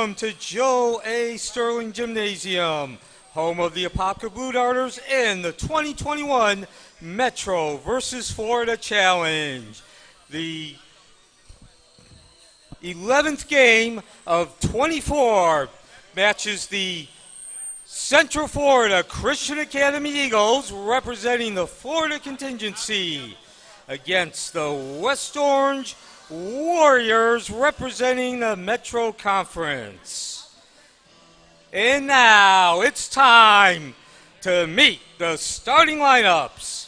Welcome to Joe A. Sterling Gymnasium, home of the Apopka Blue Darters in the 2021 Metro versus Florida Challenge. The 11th game of 24 matches the Central Florida Christian Academy Eagles, representing the Florida contingency, against the West Orange Warriors, representing the Metro Conference. And now it's time to meet the starting lineups.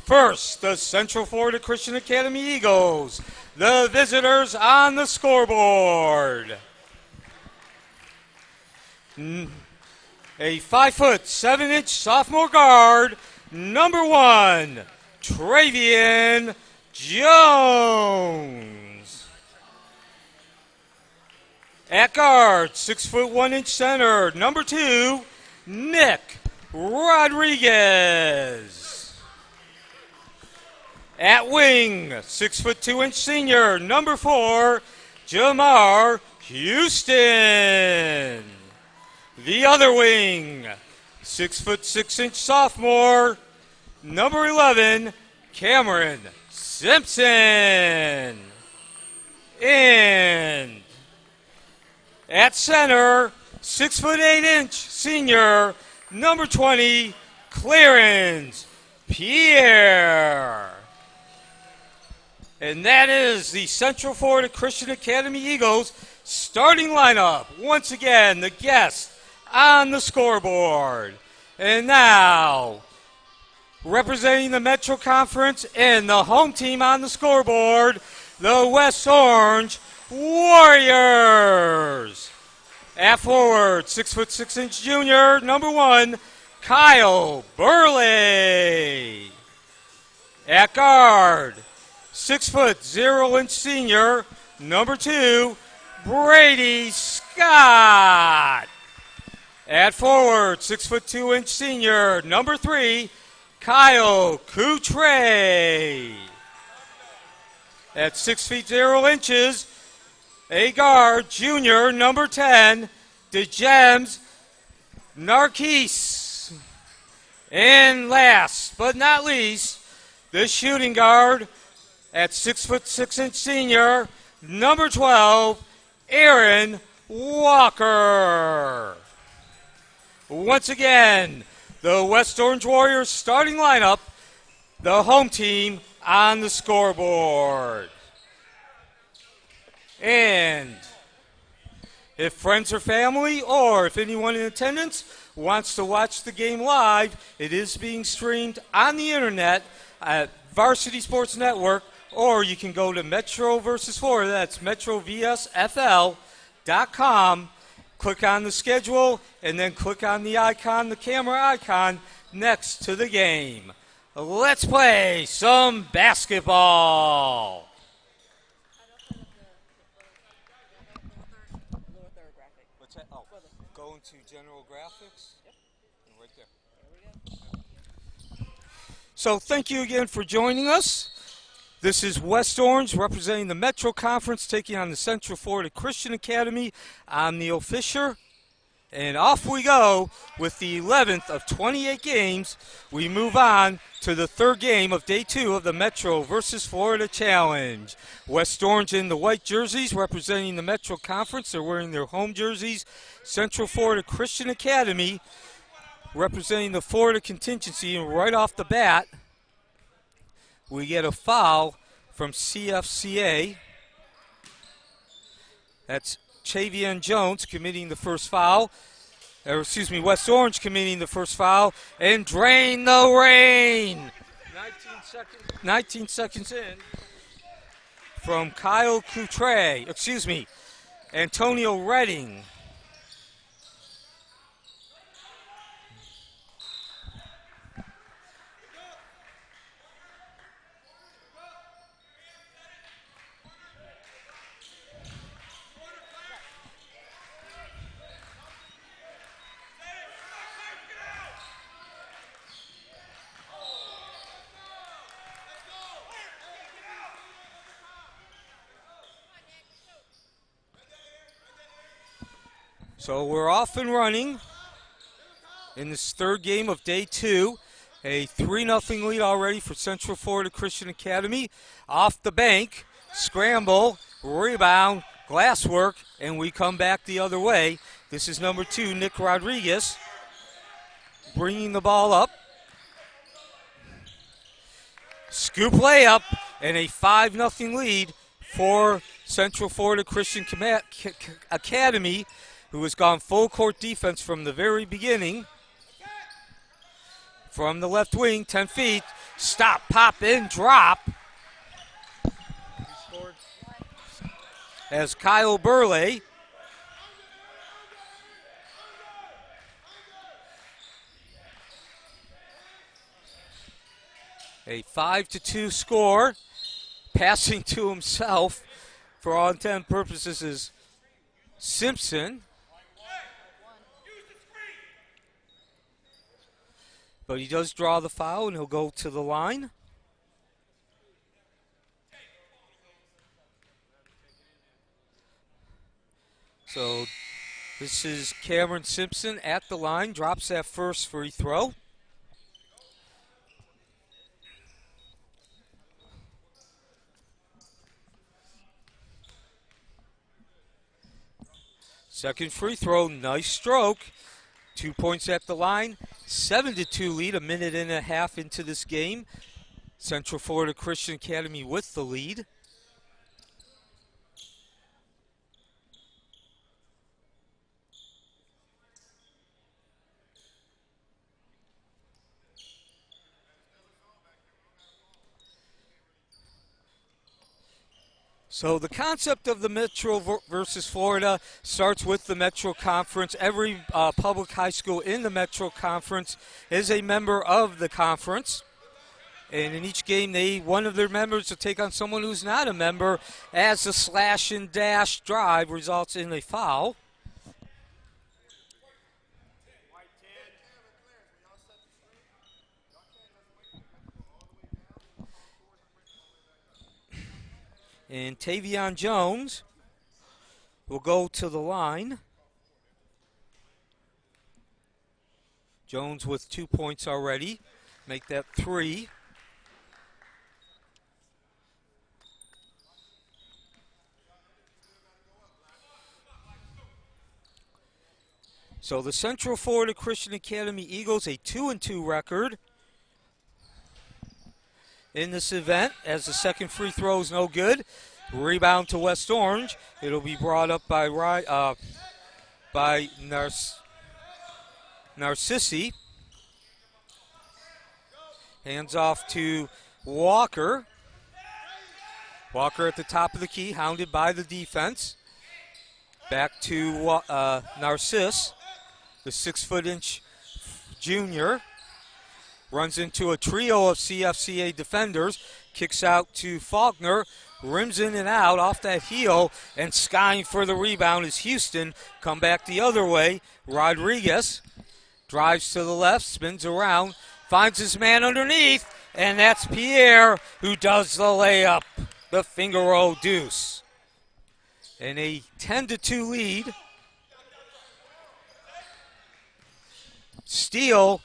First, the Central Florida Christian Academy Eagles, the visitors on the scoreboard. A 5'7" sophomore guard, number 1, Travian Jones. At guard, 6'1" center, number 2, Nick Rodriguez. At wing, 6'2" senior, number 4, Jamar Houston. The other wing, 6'6" sophomore, number 11, Cameron Simpson. And at center, 6'8" senior, number 20, Clarence Pierre. And that is the Central Florida Christian Academy Eagles starting lineup. Once again, the guest on the scoreboard. And now, representing the Metro Conference and the home team on the scoreboard, the West Orange Warriors. At forward, 6'6" junior, number 1, Kyle Burley. At guard, 6'0" senior, number 2, Brady Scott. At forward, 6'2" senior, number 3, Kyle Coutre. At 6'0", a guard, junior, number 10, DeGems Narquise. And last but not least, the shooting guard, at 6'6" senior, number 12, Aaron Walker. Once again, the West Orange Warriors starting lineup, the home team on the scoreboard. And if friends or family, or if anyone in attendance wants to watch the game live, it is being streamed on the internet at Varsity Sports Network, or you can go to Metro versus Florida, that's metrovsfl.com, click on the schedule, and then click on the icon, the camera icon, next to the game. Let's play some basketball. What's that? Oh, go into general graphics. Yep. Right there. There we go. So thank you again for joining us. This is West Orange representing the Metro Conference, taking on the Central Florida Christian Academy. I'm Neil Fisher. And off we go with the 11th of 28 games. We move on to the third game of day 2 of the Metro versus Florida Challenge. West Orange in the white jerseys representing the Metro Conference. They're wearing their home jerseys. Central Florida Christian Academy representing the Florida contingency. And right off the bat, we get a foul from CFCA. That's Travian Jones committing the first foul. West Orange committing the first foul. And drain the rain. 19 seconds in from Kyle Coutre. Antonio Redding. So we're off and running in this third game of day 2. A 3-0 lead already for Central Florida Christian Academy. Off the bank, scramble, rebound, glass work, and we come back the other way. This is number 2, Nick Rodriguez, bringing the ball up. Scoop layup, and a 5-0 lead for Central Florida Christian Academy, who has gone full court defense from the very beginning. From the left wing, 10 feet, stop, pop, and drop. As Kyle Burley a 5-2 score. Passing to himself, for all intent and purposes, is Simpson. But he does draw the foul, and he'll go to the line. So this is Cameron Simpson at the line, drops that first free throw. Second free throw, nice stroke. 2 points at the line. 7-2 lead, a minute and a half into this game. Central Florida Christian Academy with the lead. So the concept of the Metro versus Florida starts with the Metro Conference. Every public high school in the Metro Conference is a member of the conference. And in each game, one of their members will take on someone who's not a member, as the slash and dash drive results in a foul. And Tavion Jones will go to the line. Jones with 2 points already. Make that 3. So the Central Florida Christian Academy Eagles, a 2-2 record in this event, as the second free throw is no good. Rebound to West Orange. It'll be brought up by Narcissi. Hands off to Walker. Walker at the top of the key, hounded by the defense. Back to Narciss, the 6-foot-inch junior. Runs into a trio of CFCA defenders. Kicks out to Faulkner. Rims in and out off that heel. And skying for the rebound is Houston. Come back the other way. Rodriguez drives to the left, spins around, finds his man underneath. And that's Pierre who does the layup. The finger roll deuce. And a 10-2 lead. Steal.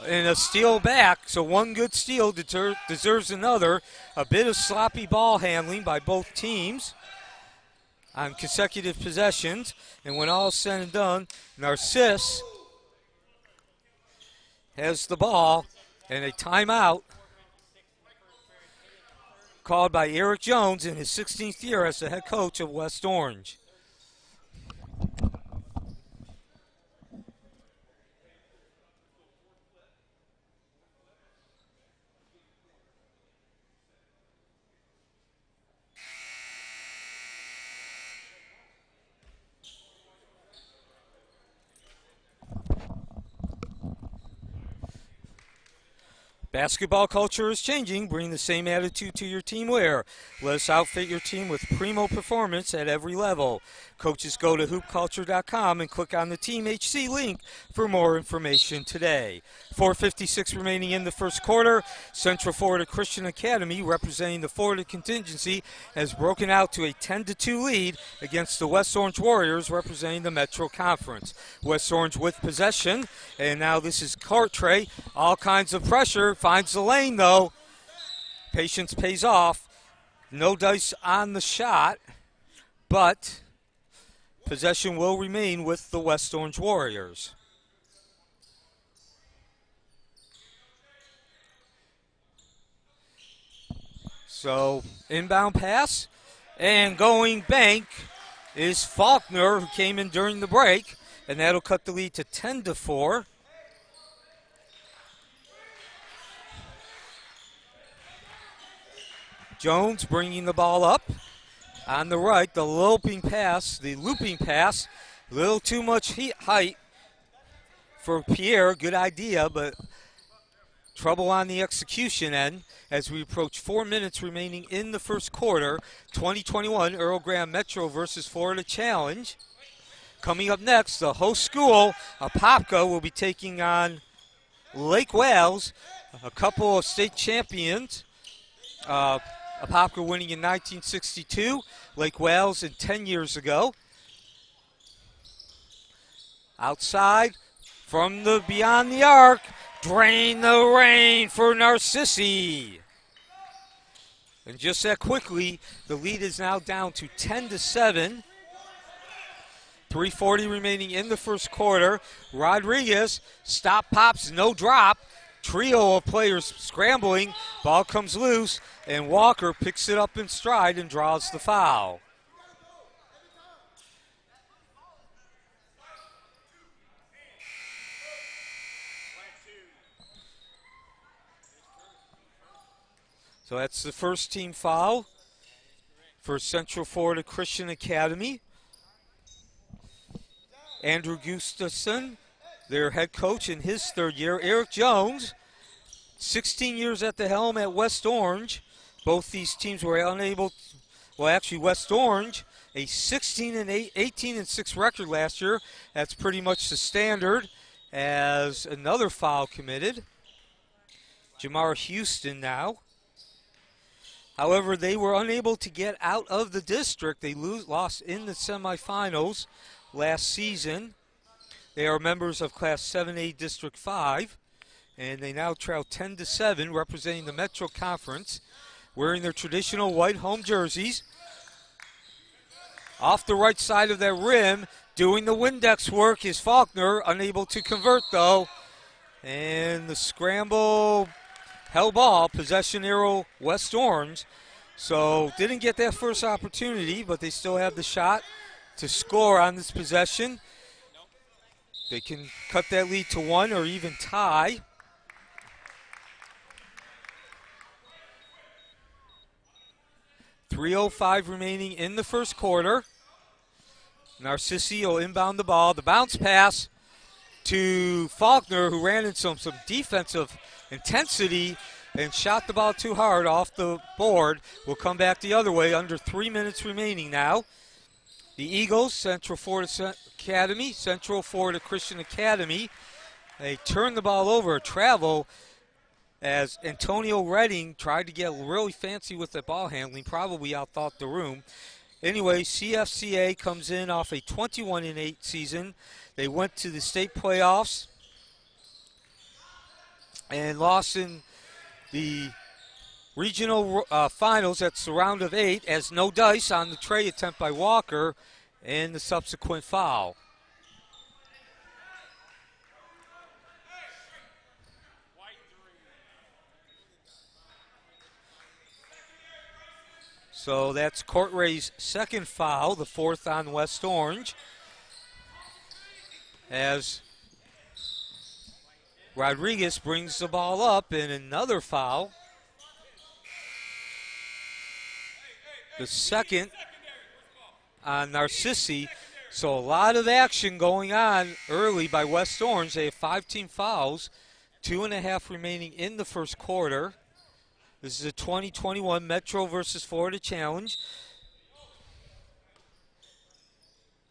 And a steal back, so one good steal deserves another. A bit of sloppy ball handling by both teams on consecutive possessions. And when all is said and done, Narciss has the ball, and a timeout called by Eric Jones in his 16th year as the head coach of West Orange. Basketball culture is changing. Bring the same attitude to your team wear. Let us outfit your team with primo performance at every level. Coaches, go to hoopculture.com and click on the Team HC link for more information today. 4:56 remaining in the first quarter. Central Florida Christian Academy, representing the Florida contingency, has broken out to a 10-2 lead against the West Orange Warriors, representing the Metro Conference. West Orange with possession, and now this is Cartray. All kinds of pressure. Finds the lane, though. Patience pays off. No dice on the shot, but possession will remain with the West Orange Warriors. So, inbound pass, and going bank is Faulkner, who came in during the break, and that'll cut the lead to 10-4. Jones bringing the ball up on the right. The looping pass, a little too much height for Pierre. Good idea, but trouble on the execution end as we approach 4 minutes remaining in the first quarter. 2021 Earl Graham Metro versus Florida Challenge. Coming up next, the host school, Apopka, will be taking on Lake Wales, a couple of state champions. Apopka winning in 1962, Lake Wales in 10 years ago. Outside from the beyond the arc, drain the rain for Narcissi. And just that quickly, the lead is now down to 10-7. 3:40 remaining in the first quarter. Rodriguez, stop, pops, no drop. Trio of players scrambling. Ball comes loose, and Walker picks it up in stride and draws the foul. So that's the first team foul for Central Florida Christian Academy. Andrew Gustafson, their head coach in his third year. Eric Jones, 16 years at the helm at West Orange. Both these teams were unable, West Orange, a 18-6 record last year. That's pretty much the standard. As another foul committed. Jamar Houston now. However, they were unable to get out of the district. They lost in the semifinals last season. They are members of Class 7A District 5, and they now trail 10-7, representing the Metro Conference, wearing their traditional white home jerseys. Off the right side of that rim, doing the Windex work is Faulkner, unable to convert though. And the scramble, held ball, possession arrow, West Orange. So didn't get that first opportunity, but they still have the shot to score on this possession. They can cut that lead to 1 or even tie. .305 remaining in the first quarter. Narcissi will inbound the ball. The bounce pass to Faulkner, who ran in some defensive intensity and shot the ball too hard off the board. Will come back the other way. Under 3 minutes remaining now. The Eagles, Central Florida Christian Academy, they turn the ball over, travel, as Antonio Redding tried to get really fancy with the ball handling, probably outthought the room. Anyway, CFCA comes in off a 21-8 season. They went to the state playoffs and lost in the regional finals. That's the round of 8, as no dice on the tray attempt by Walker and the subsequent foul. So that's Courtray's second foul, the fourth on West Orange, as Rodriguez brings the ball up, and another foul. The second on Narcissi. So a lot of action going on early by West Orange. They have 5 team fouls 2.5 remaining in the first quarter. This is a 2021 Metro versus Florida Challenge.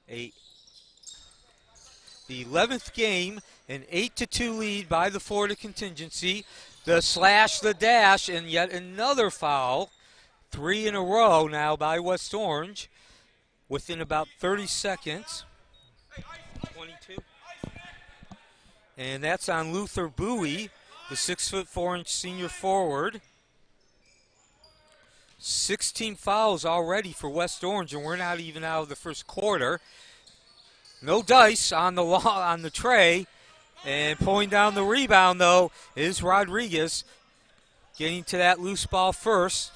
The 11th game, an 8-2 lead by the Florida contingency. The slash, the dash, and yet another foul. 3 in a row now by West Orange within about 30 seconds. 22. And that's on Luther Bowie, the 6'4" senior forward. 16 fouls already for West Orange, and we're not even out of the first quarter. No dice on the tray, and pulling down the rebound, though, is Rodriguez, getting to that loose ball first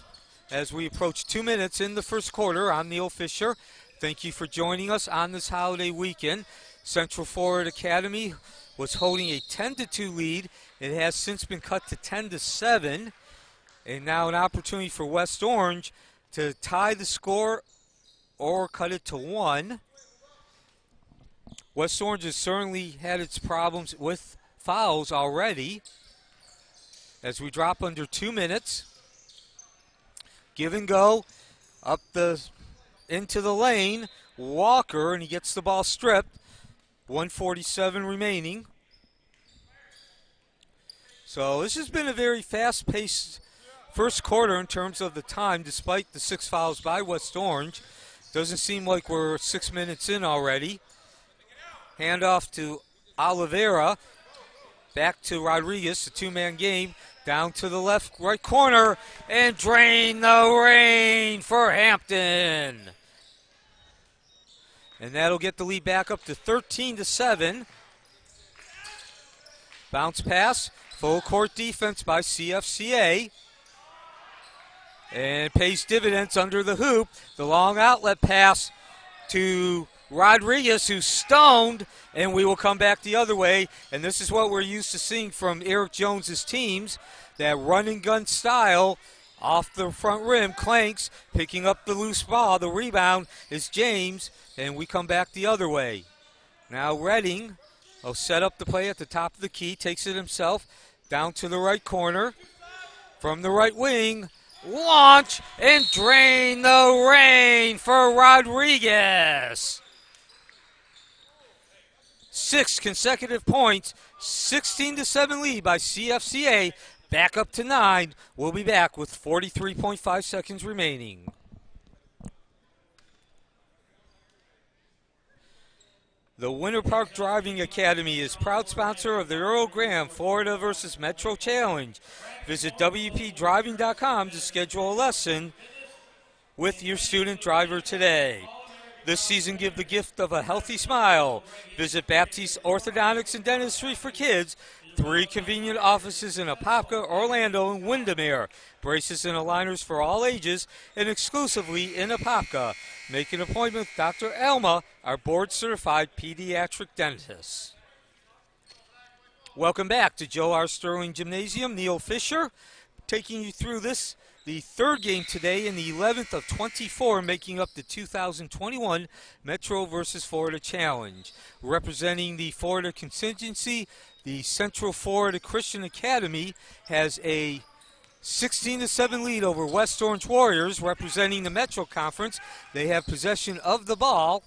as we approach 2 minutes in the first quarter. I'm Neil Fisher. Thank you for joining us on this holiday weekend. Central Florida Academy was holding a 10-2 lead. It has since been cut to 10-7. And now an opportunity for West Orange to tie the score or cut it to 1. West Orange has certainly had its problems with fouls already. As we drop under 2 minutes. Give and go up into the lane. Walker, and he gets the ball stripped. 1:47 remaining. So this has been a very fast-paced first quarter in terms of the time, despite the 6 fouls by West Orange. Doesn't seem like we're 6 minutes in already. Handoff to Oliveira. Back to Rodriguez, the 2-man game. Down to the left right corner, and drain the rain for Hampton. And that'll get the lead back up to 13-7. Bounce pass, full court defense by CFCA. And pays dividends under the hoop. The long outlet pass to Rodriguez, who's stoned, and we will come back the other way. And this is what we're used to seeing from Eric Jones's teams, that run and gun style off the front rim. Clanks picking up the loose ball. The rebound is James, and we come back the other way. Now Redding will set up the play at the top of the key, takes it himself down to the right corner. From the right wing, launch and drain the rain for Rodriguez. 6 consecutive points, 16-7 lead by CFCA. Back up to 9. We'll be back with 43.5 seconds remaining. The Winter Park Driving Academy is proud sponsor of the Earl Graham Florida versus Metro Challenge. Visit WPDriving.com to schedule a lesson with your student driver today. This season, give the gift of a healthy smile. Visit Baptiste Orthodontics and Dentistry for Kids. 3 convenient offices in Apopka, Orlando, and Windermere. Braces and aligners for all ages and exclusively in Apopka. Make an appointment with Dr. Alma, our board-certified pediatric dentist. Welcome back to Joe R. Sterling Gymnasium. Neil Fisher taking you through this, the third game today in the 11th of 24, making up the 2021 Metro versus Florida Challenge. Representing the Florida contingency, the Central Florida Christian Academy has a 16-7 lead over West Orange Warriors. Representing the Metro Conference, they have possession of the ball,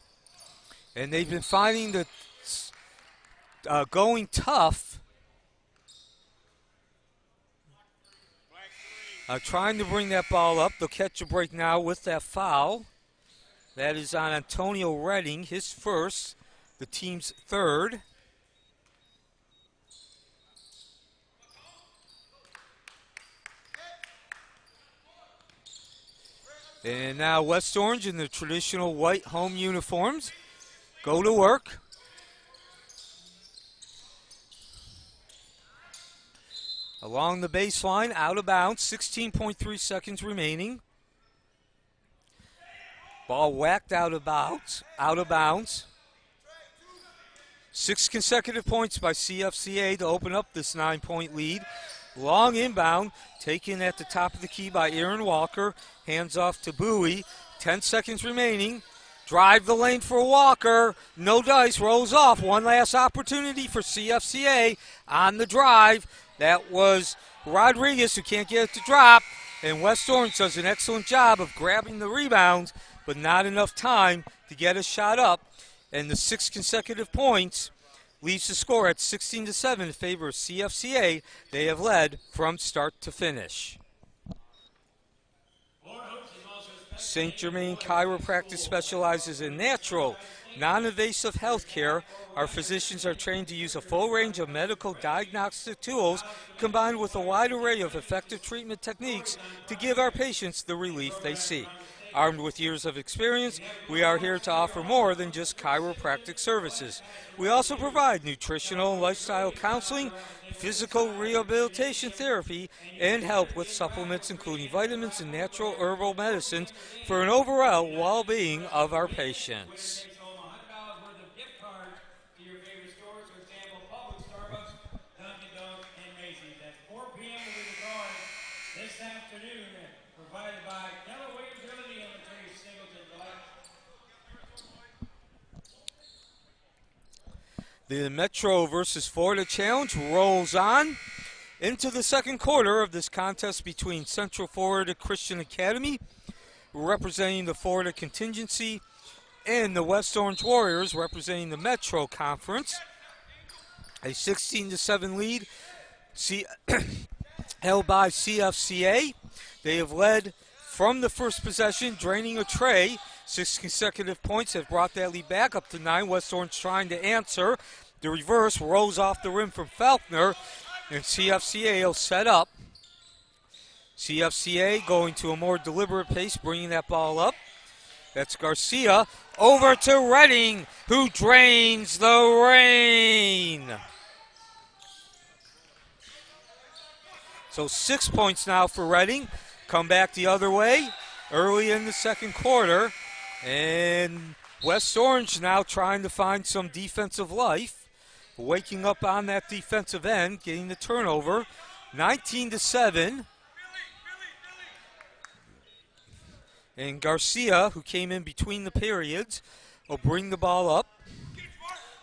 and they've been finding the going tough, trying to bring that ball up. They'll catch a break now with that foul. That is on Antonio Redding, his first, the team's third. And now West Orange in the traditional white home uniforms go to work. Along the baseline, out of bounds, 16.3 seconds remaining. Ball whacked out of bounds. 6 consecutive points by CFCA to open up this 9-point lead. Long inbound, taken at the top of the key by Aaron Walker. Hands off to Bowie. 10 seconds remaining. Drive the lane for Walker. No dice. Rolls off. One last opportunity for CFCA on the drive. That was Rodriguez, who can't get it to drop. And West Orange does an excellent job of grabbing the rebounds, but not enough time to get a shot up. And the 6 consecutive points leaves the score at 16-7 in favor of CFCA. They have led from start to finish. St. Germain Chiropractic specializes in natural, non-invasive health care. Our physicians are trained to use a full range of medical diagnostic tools combined with a wide array of effective treatment techniques to give our patients the relief they seek. Armed with years of experience, we are here to offer more than just chiropractic services. We also provide nutritional and lifestyle counseling, physical rehabilitation therapy, and help with supplements including vitamins and natural herbal medicines for an overall well-being of our patients. The Metro versus Florida Challenge rolls on into the second quarter of this contest between Central Florida Christian Academy, representing the Florida contingency, and the West Orange Warriors, representing the Metro Conference. A 16-7 lead held by CFCA. They have led from the first possession, draining a tray. 6 consecutive points have brought that lead back up to 9. West Orange trying to answer. The reverse rolls off the rim from Faulkner, and CFCA will set up. CFCA going to a more deliberate pace, bringing that ball up. That's Garcia over to Redding, who drains the rain. So 6 points now for Redding. Come back the other way early in the second quarter. And West Orange now trying to find some defensive life. Waking up on that defensive end, getting the turnover. 19-7. And Garcia, who came in between the periods, will bring the ball up.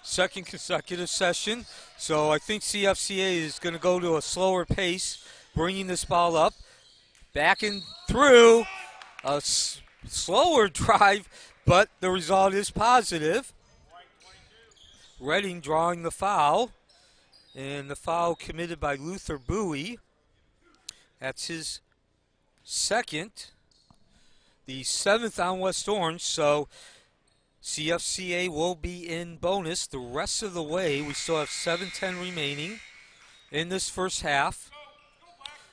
Second consecutive session. So I think CFCA is going to go to a slower pace, bringing this ball up. Back and through. A slower drive, but the result is positive. Redding drawing the foul, and the foul committed by Luther Bowie. That's his second, the 7th on West Orange, so CFCA will be in bonus the rest of the way. We still have 7:10 remaining in this first half.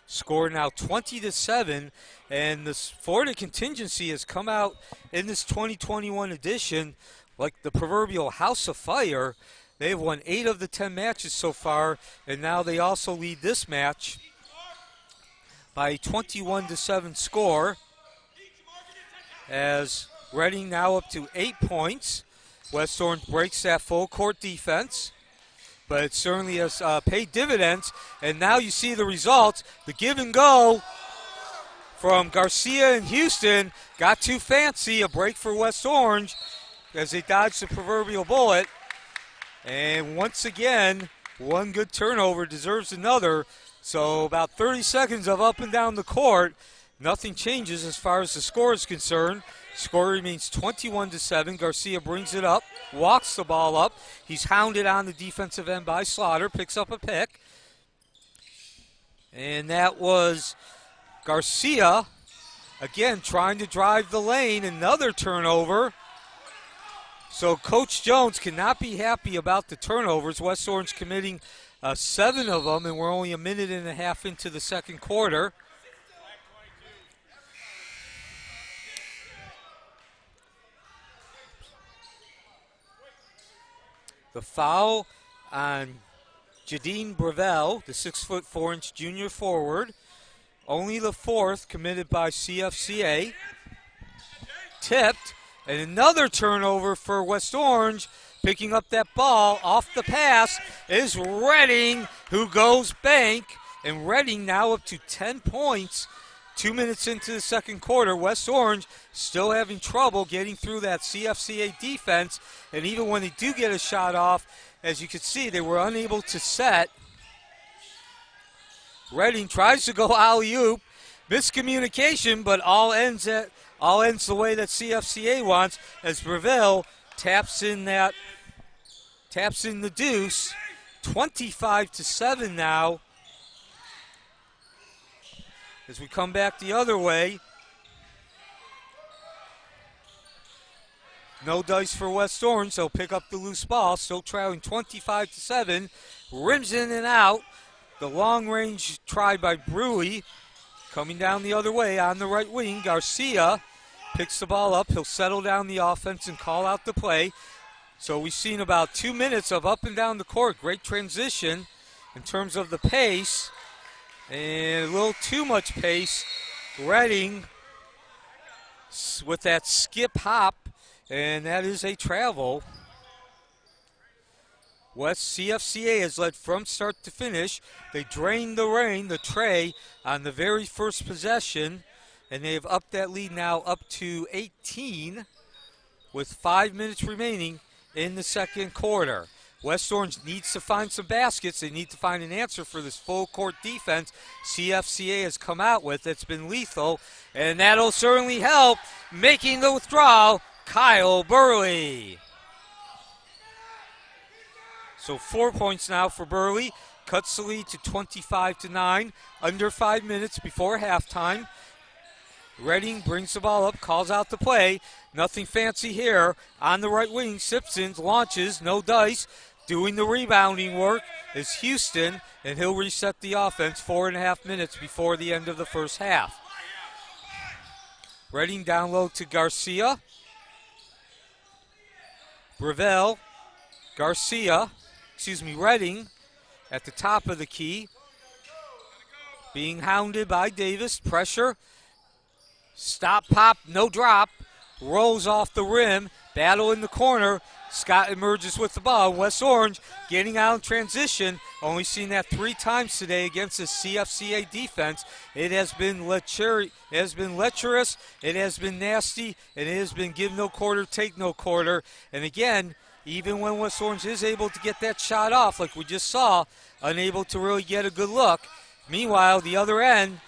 Score now 20-7, and this Florida contingency has come out in this 2021 edition like the proverbial house of fire. They've won 8 of the 10 matches so far, and now they also lead this match by a 21-7 score, as Redding now up to 8 points. West Orange breaks that full court defense, but it certainly has paid dividends. And now you see the results. The give and go from Garcia and Houston got too fancy. A break for West Orange as they dodged the proverbial bullet. And once again, one good turnover deserves another. So about 30 seconds of up and down the court. Nothing changes as far as the score is concerned. Score remains 21-7. Garcia brings it up, walks the ball up. He's hounded on the defensive end by Slaughter, picks up a pick. And that was Garcia, again, trying to drive the lane. Another turnover. So Coach Jones cannot be happy about the turnovers. West Orange committing 7 of them, and we're only a minute and a half into the second quarter. The foul on Jadine Brevel, the 6'4" junior forward. Only the 4th committed by CFCA. Tipped, and another turnover for West Orange. Picking up that ball off the pass is Redding, who goes bank. And Redding now up to 10 points 2 minutes into the second quarter, West Orange still having trouble getting through that CFCA defense. And even when they do get a shot off, as you can see, they were unable to set. Redding tries to go alley-oop. Miscommunication, but all ends the way that CFCA wants, as Breville taps in the deuce. 25-7 now. As we come back the other way. No dice for West Orange. They'll pick up the loose ball. Still trailing 25-7. Rims in and out. The long range try by Brewy. Coming down the other way on the right wing. Garcia picks the ball up. He'll settle down the offense and call out the play. So we've seen about 2 minutes of up and down the court. Great transition in terms of the pace. And a little too much pace. Redding with that skip hop. And that is a travel. West CFCA has led from start to finish. They drained the tray on the very first possession, and they have upped that lead now up to 18 with 5 minutes remaining in the second quarter. West Orange needs to find some baskets. They need to find an answer for this full court defense CFCA has come out with. It's been lethal, and that'll certainly help. Making the withdrawal, Kyle Burley. So 4 points now for Burley. Cuts the lead to 25-9. Under 5 minutes before halftime. Redding brings the ball up, calls out the play. Nothing fancy here. On the right wing, Simpson launches, no dice. Doing the rebounding work is Houston, and he'll reset the offense 4.5 minutes before the end of the first half. Redding down low to Garcia. Breville. Redding at the top of the key. Being hounded by Davis. Pressure. Stop, pop, no drop. Rolls off the rim. Battle in the corner. Scott emerges with the ball. West Orange getting out in transition. Only seen that 3 times today against the CFCA defense. It has been lecherous. It has been nasty. And it has been give no quarter, take no quarter. And again, even when West Orange is able to get that shot off, like we just saw, unable to really get a good look. Meanwhile, the other end,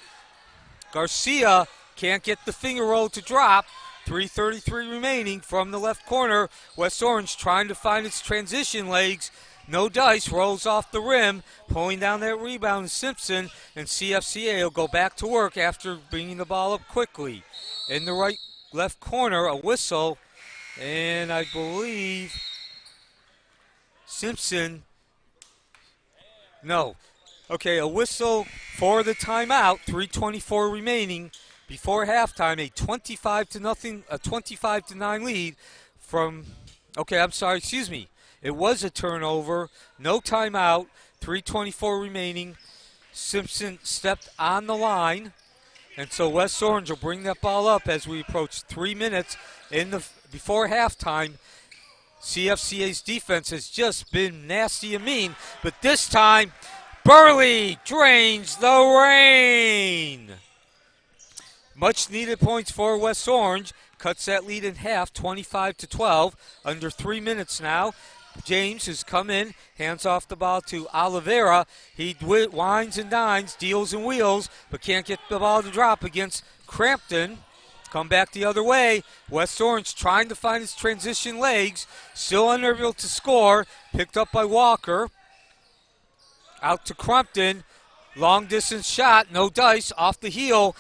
Garcia can't get the finger roll to drop. 3:33 remaining from the left corner. West Orange trying to find its transition legs. No dice, rolls off the rim, pulling down that rebound is Simpson, and CFCA will go back to work after bringing the ball up quickly. In the left corner, a whistle, and I believe Simpson, no. Okay, a whistle for the timeout, 3:24 remaining before halftime, a 25-9 lead from, it was a turnover, no timeout, 3:24 remaining. Simpson stepped on the line, and so West Orange will bring that ball up as we approach 3 minutes before halftime. CFCA's defense has just been nasty and mean, but this time, Burley drains the rain. Much needed points for West Orange. Cuts that lead in half, 25-12. Under 3 minutes now. James has come in, hands off the ball to Oliveira. He winds and dines, deals and wheels, but can't get the ball to drop against Crampton. Come back the other way. West Orange trying to find his transition legs. Still unable to score. Picked up by Walker. Out to Crumpton. Long distance shot. No dice. Off the heel.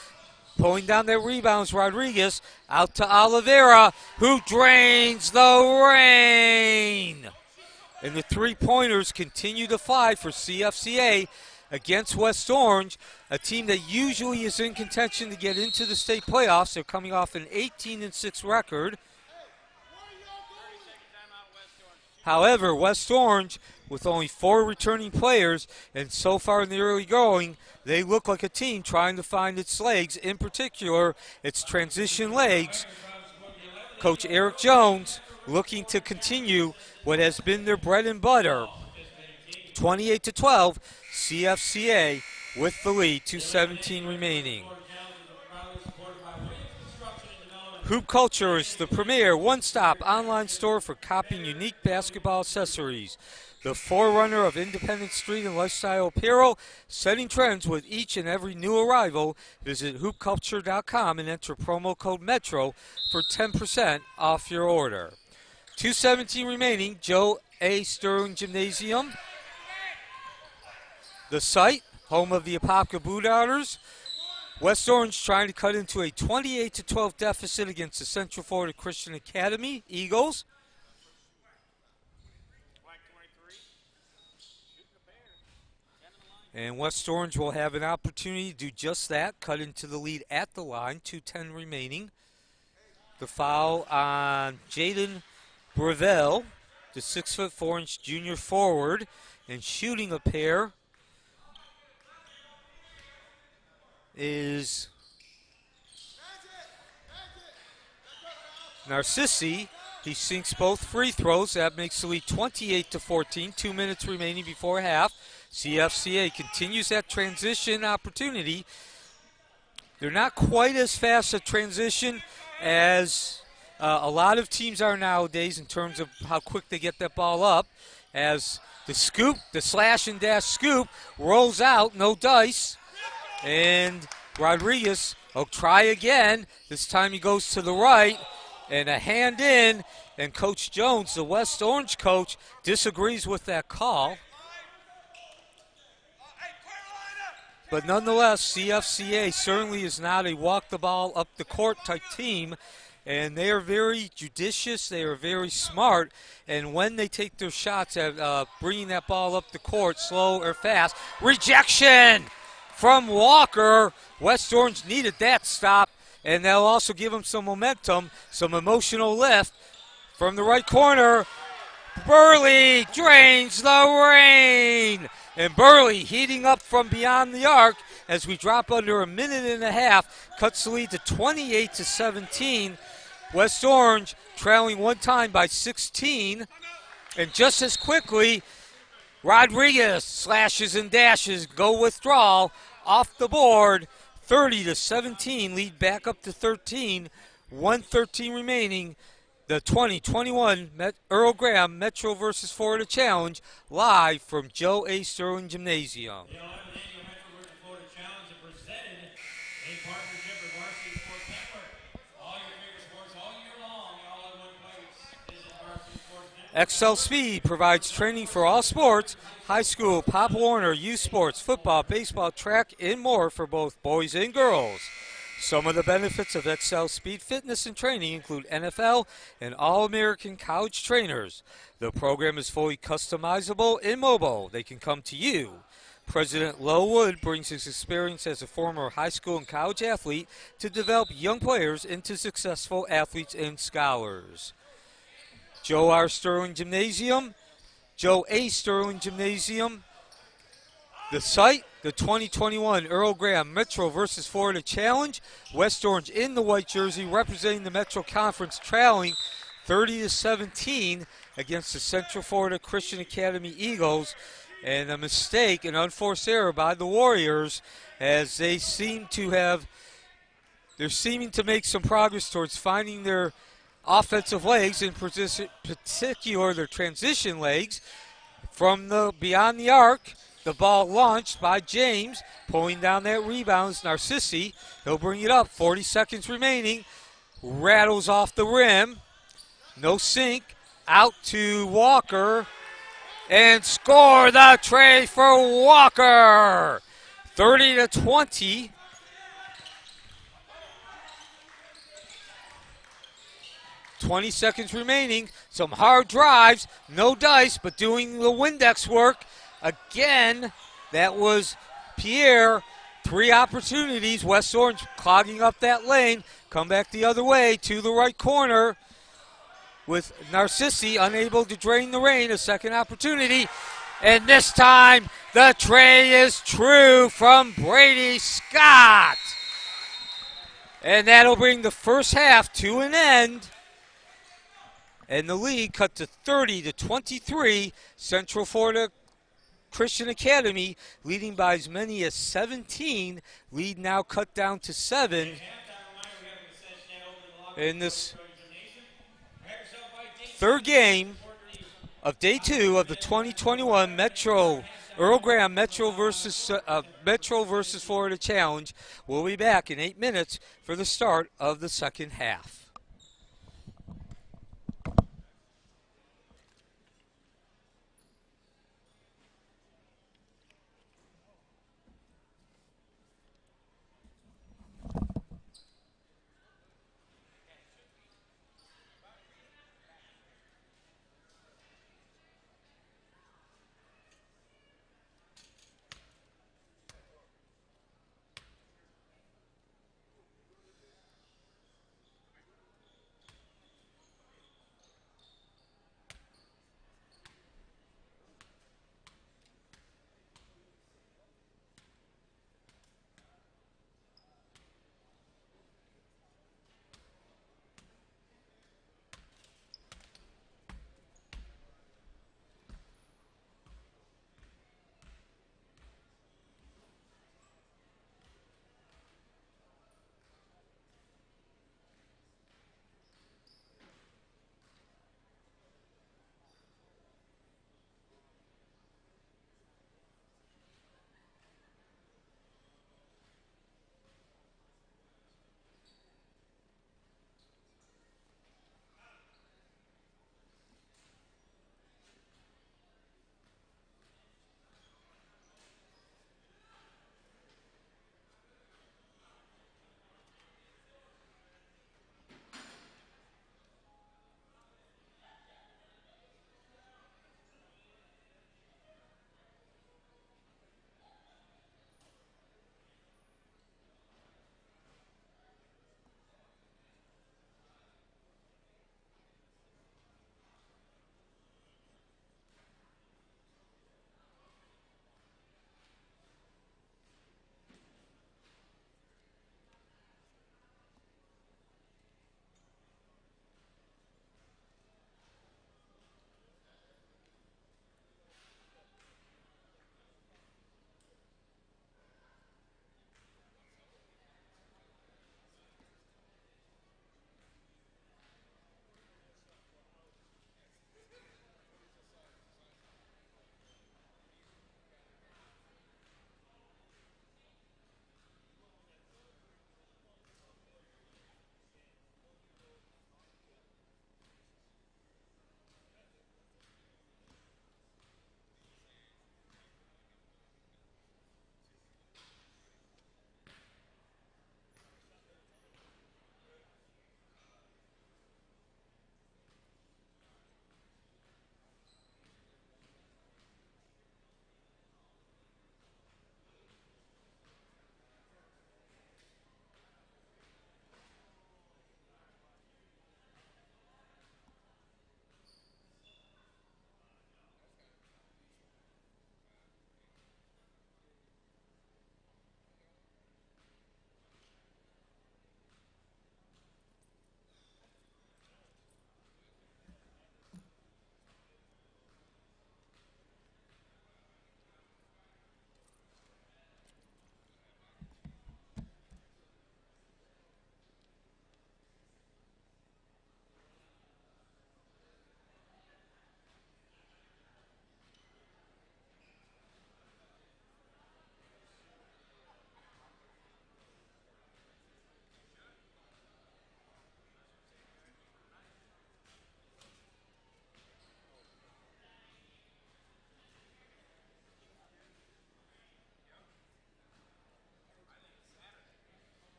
Pulling down their rebounds, Rodriguez. Out to Oliveira, who drains the rain. And the three-pointers continue to fly for CFCA against West Orange, a team that usually is in contention to get into the state playoffs. They're coming off an 18-6 record. However, West Orange, with only 4 returning players, and so far in the early going, they look like a team trying to find its legs, in particular, its transition legs. Coach Eric Jones looking to continue what has been their bread and butter. 28-12, CFCA with the lead, 2:17 remaining. Hoop Culture is the premier one-stop online store for copying unique basketball accessories. The forerunner of independent street and lifestyle apparel, setting trends with each and every new arrival. Visit hoopculture.com and enter promo code METRO for 10% off your order. 2:17 remaining, Joe A. Sterling Gymnasium. The site, home of the Apopka Bulldogs. West Orange trying to cut into a 28-12 deficit against the Central Florida Christian Academy Eagles. And West Orange will have an opportunity to do just that, cut into the lead at the line, 2:10 remaining. The foul on Jaden Brevell, the 6'4" junior forward, and shooting a pair is Narcissi. He sinks both free throws. That makes the lead 28-14. 2 minutes remaining before half. CFCA continues that transition opportunity. They're not quite as fast at transition as a lot of teams are nowadays in terms of how quick they get that ball up. As the scoop, the slash and dash scoop, rolls out, no dice. And Rodriguez will try again. This time he goes to the right. And a hand in. And Coach Jones, the West Orange coach, disagrees with that call. But nonetheless, CFCA certainly is not a walk the ball up the court type team. And they are very judicious. They are very smart. And when they take their shots at bringing that ball up the court, slow or fast, rejection from Walker. West Orange needed that stop. And they'll also give them some momentum, some emotional lift from the right corner. Burley drains the rain. And Burley heating up from beyond the arc as we drop under a minute and a half. Cuts the lead to 28-17. West Orange trailing one time by 16. And just as quickly, Rodriguez slashes and dashes, go withdrawal off the board. 30-17, lead back up to 13. 1:13 remaining. The 2021 Earl Graham Metro versus Florida Challenge live from Joe A. Sterling Gymnasium. XL Speed provides training for all sports, high school, Pop Warner, youth sports, football, baseball, track, and more for both boys and girls. Some of the benefits of XL Speed fitness and training include NFL and All-American college trainers. The program is fully customizable and mobile. They can come to you. President Lo Wood brings his experience as a former high school and college athlete to develop young players into successful athletes and scholars. Joe R. Sterling Gymnasium, Joe A. Sterling Gymnasium. The site, the 2021 Earl Graham Metro versus Florida Challenge. West Orange in the white jersey representing the Metro Conference, trailing 30-17 against the Central Florida Christian Academy Eagles. And a mistake, an unforced error by the Warriors as they seem to have, they're seeming to make some progress towards finding their offensive legs, in particular their transition legs. From the beyond the arc, the ball launched by James, pulling down that rebound is Narcissi. He'll bring it up, 40 seconds remaining. Rattles off the rim, no sink, out to Walker, and score the tray for Walker. 30-20. 20 seconds remaining. Some hard drives, no dice, but doing the Windex work. Again, that was Pierre. 3 opportunities. West Orange clogging up that lane. Come back the other way to the right corner with Narcissi unable to drain the rain. A second opportunity. And this time, the tray is true from Brady Scott. And that'll bring the first half to an end. And the lead cut to 30-23. Central Florida Christian Academy leading by as many as 17. Lead now cut down to 7. in this third game of day 2 of the 2021 Metro Earl Graham Metro versus Florida Challenge. We'll be back in 8 minutes for the start of the second half.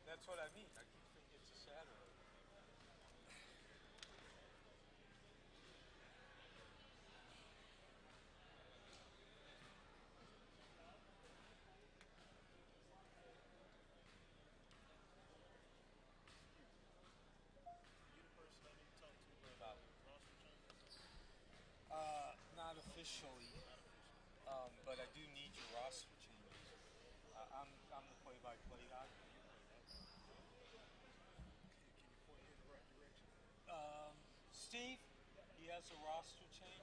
That's what I mean. I keep thinking it's a Saturday. Not officially, but I do need your roster changes. I'm the play-by-play guy. Steve, he has a roster change.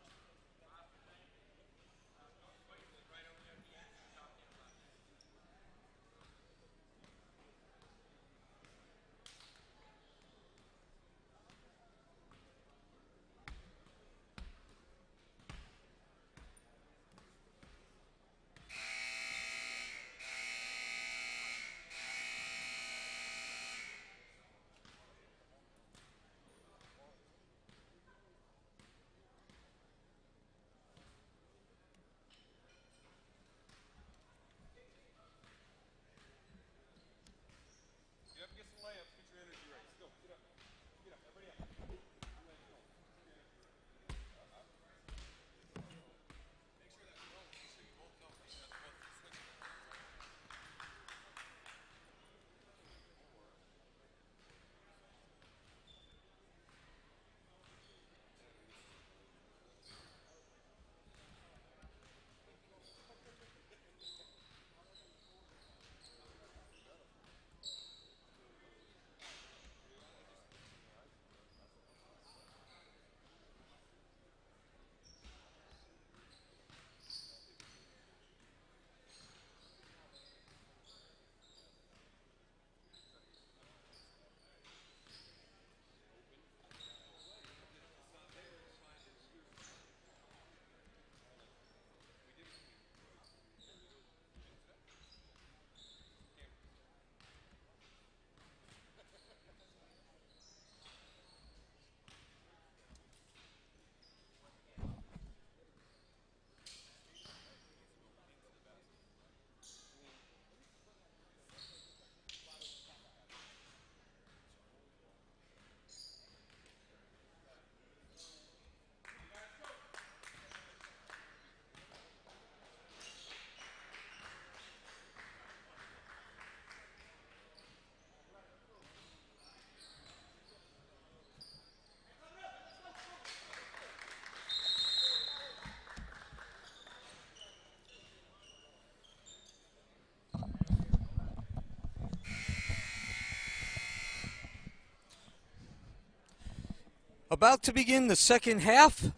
About to begin the second half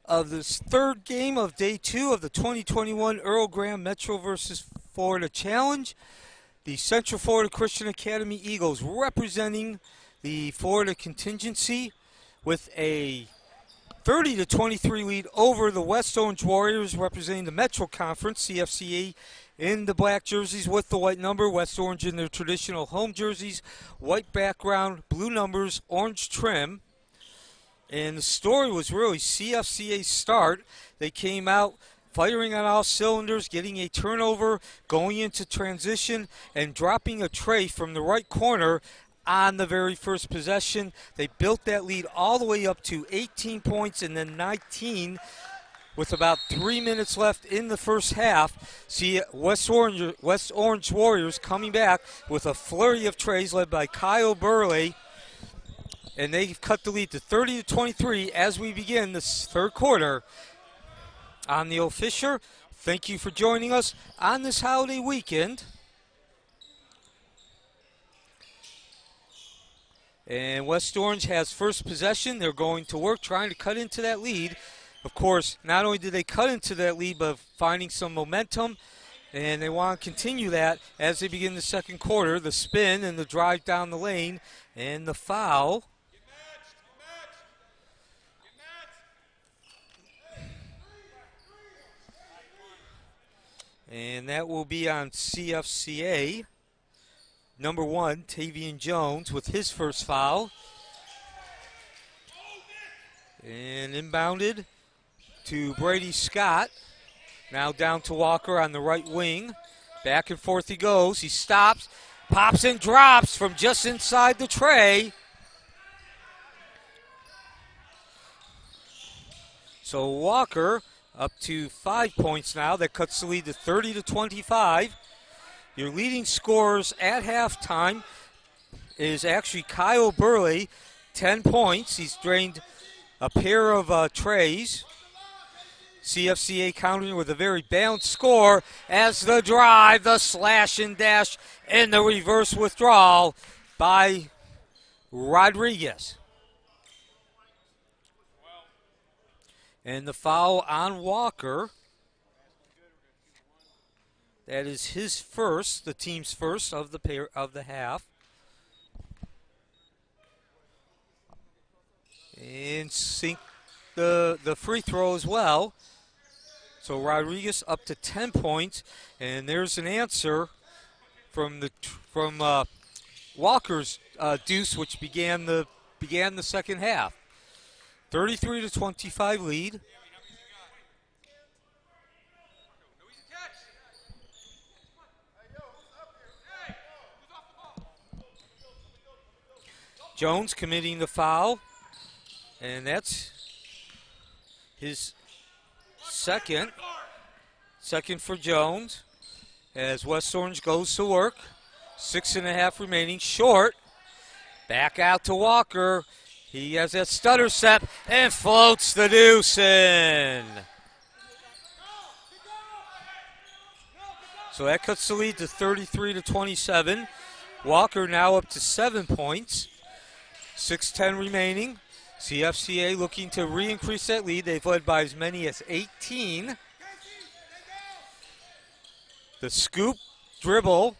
of this third game of day 2 of the 2021 Earl Graham Metro versus Florida Challenge. The Central Florida Christian Academy Eagles representing the Florida contingency with a 30-23 lead over the West Orange Warriors representing the Metro Conference, CFCA, in the black jerseys with the white number. West Orange in their traditional home jerseys, white background, blue numbers, orange trim. And the story was really CFCA's start. They came out firing on all cylinders, getting a turnover, going into transition, and dropping a tray from the right corner on the very first possession. They built that lead all the way up to 18 points and then 19 with about 3 minutes left in the first half. See West Orange Warriors coming back with a flurry of trays led by Kyle Burley. And they've cut the lead to 30-23 as we begin this third quarter. I'm Neil Fisher. Thank you for joining us on this holiday weekend. And West Orange has first possession. They're going to work trying to cut into that lead. Of course, not only did they cut into that lead, but finding some momentum. And they want to continue that as they begin the second quarter. The spin and the drive down the lane and the foul. And that will be on CFCA. Number 1, Tavian Jones with his first foul. And inbounded to Brady Scott. Now down to Walker on the right wing. Back and forth he goes. He stops, pops and drops from just inside the tray. So Walker up to 5 points now. That cuts the lead to 30-25. Your leading scorers at halftime is actually Kyle Burley, 10 points. He's drained a pair of trays. CFCA countering with a very balanced score as the drive, the slash and dash, and the reverse withdrawal by Rodriguez. And the foul on Walker. That is his first, the team's first of the half. And sink the free throw as well. So Rodriguez up to 10 points, and there's an answer from Walker's deuce, which began the second half. 33-25 lead. Jones committing the foul, and that's his second for Jones as West Orange goes to work. 6.5 remaining, short. Back out to Walker. He has that stutter step and floats the deuce in. So that cuts the lead to 33-27. Walker now up to 7 points. 6:10 remaining. CFCA looking to re-increase that lead. They've led by as many as 18. The scoop, dribble,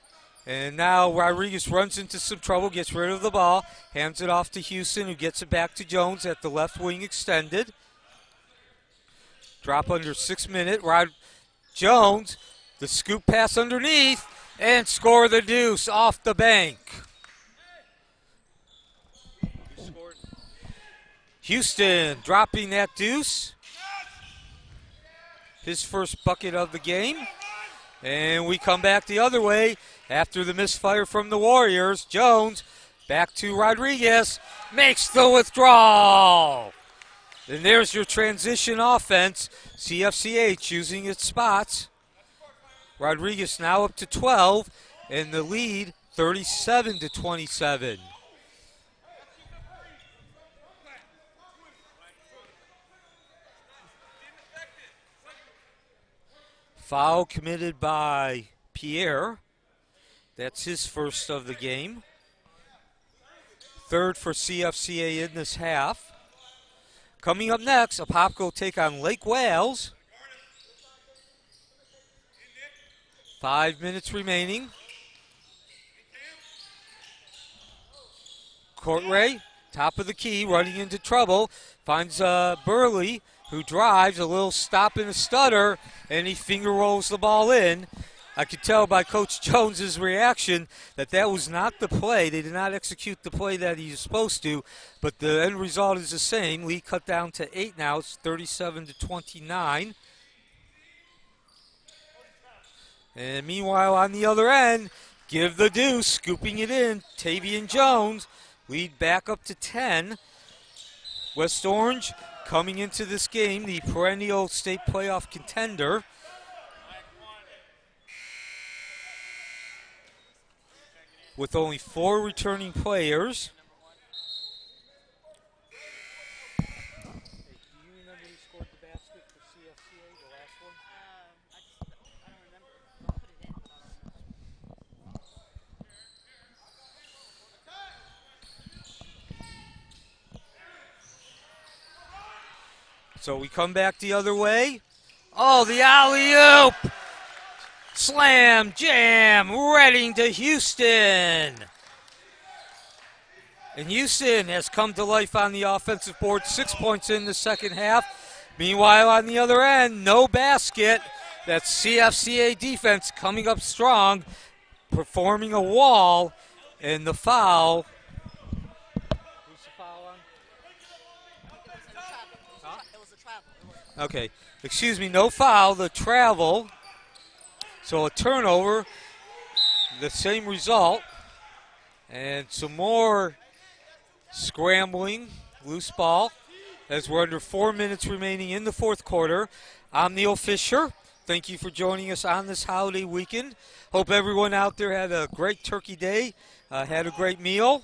and now Rodriguez runs into some trouble, gets rid of the ball, hands it off to Houston, who gets it back to Jones at the left wing extended. Drop under 6 minutes. Jones, the scoop pass underneath, and score the deuce off the bank. Houston dropping that deuce. His first bucket of the game. And we come back the other way after the misfire from the Warriors. Jones back to Rodriguez. Makes the withdrawal. And there's your transition offense. CFCA choosing its spots. Rodriguez now up to 12. And the lead 37-27. Foul committed by Pierre. That's his first of the game. Third for CFCA in this half. Coming up next, Apopka will take on Lake Wales. 5 minutes remaining. Courtray, top of the key, running into trouble. Finds Burley, who drives, a little stop and a stutter, and he finger rolls the ball in. I could tell by Coach Jones's reaction that that was not the play. They did not execute the play that he's supposed to, but the end result is the same. Lee cut down to 8 now. It's 37-29. And meanwhile, on the other end, give the deuce, scooping it in. Tavian Jones, lead back up to 10. West Orange coming into this game, the perennial state playoff contender. With only 4 returning players. Do you remember who scored the basket for CFCA, the last one? I don't remember. I'll put it in, but I don't remember. So we come back the other way. Oh, the alley-oop! Slam, jam, Reading to Houston. And Houston has come to life on the offensive board, 6 points in the second half. Meanwhile, on the other end, no basket. That's CFCA defense coming up strong, performing a wall, and the foul. Who's the foul on? It was a travel. Okay, excuse me, no foul, the travel. So a turnover, the same result, and some more scrambling, loose ball, as we're under 4 minutes remaining in the fourth quarter. I'm Neil Fisher. Thank you for joining us on this holiday weekend. Hope everyone out there had a great turkey day, had a great meal.